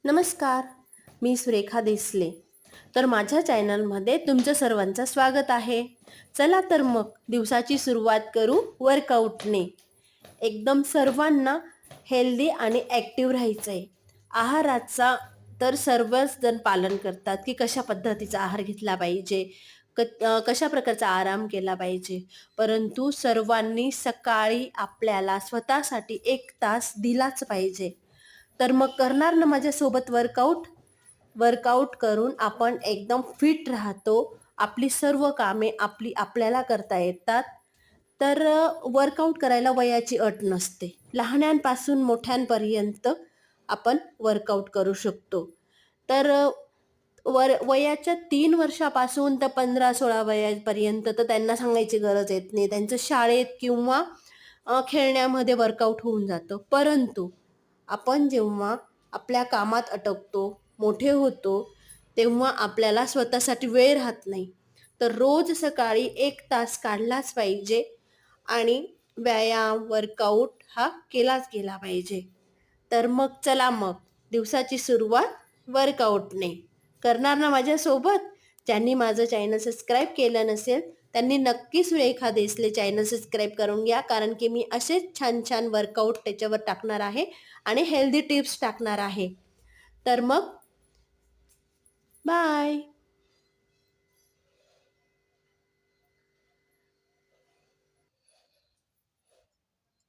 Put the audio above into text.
नमस्कार, मी सुरेखा देसले. तर माझ्या चॅनलमध्ये तुमचं सर्वांचं स्वागत आहे. चला तर मग दिवसाची सुरुवात करू वर्कआउटने. एकदम सर्वांना हेल्दी आणि ॲक्टिव्ह राहायचं आहे. आहाराचा तर सर्वच जण पालन करतात की कशा पद्धतीचा आहार घेतला पाहिजे, कशा प्रकारचा आराम केला पाहिजे. परंतु सर्वांनी सकाळी आपल्याला स्वतःसाठी 1 तास दिलाच पाहिजे. तर मग करणार ना माझ्यासोबत वर्कआउट? वर्कआउट करून आपण एकदम फिट राहतो. आपली सर्व कामे आपल्याला करता येतात. तर वर्कआउट करायला वयाची अट नसते. लहानांपासून मोठ्यांपर्यंत आपण वर्कआउट करू शकतो. तर वयाच्या 3 वर्षापासून तर 15-16 वयापर्यंत तर त्यांना सांगायची गरज येत नाही. त्यांचं शाळेत किंवा खेळण्यामध्ये वर्कआउट होऊन जातं. परंतु आपण जेव्हा आपल्या कामात अटकतो, मोठे होतो, तेव्हा आपल्याला स्वतःसाठी वेळ राहत नाही. तर रोज सकाळी 1 तास काढलाच पाहिजे आणि व्यायाम, वर्कआउट हा केलाच गेला पाहिजे. तर मग चला मग दिवसाची सुरुवात वर्कआउटने. करणार ना माझ्यासोबत? ज्यांनी माझं चॅनल सबस्क्राईब केलं नसेल, त्यांनी नक्की सुरेखा देसले चॅनल सबस्क्राईब करून घ्या. कारण की मी असेच छान छान वर्कआउट त्याच्यावर टाकणार आहे आणि हेल्दी टिप्स टाकणार आहे. तर मग बाय.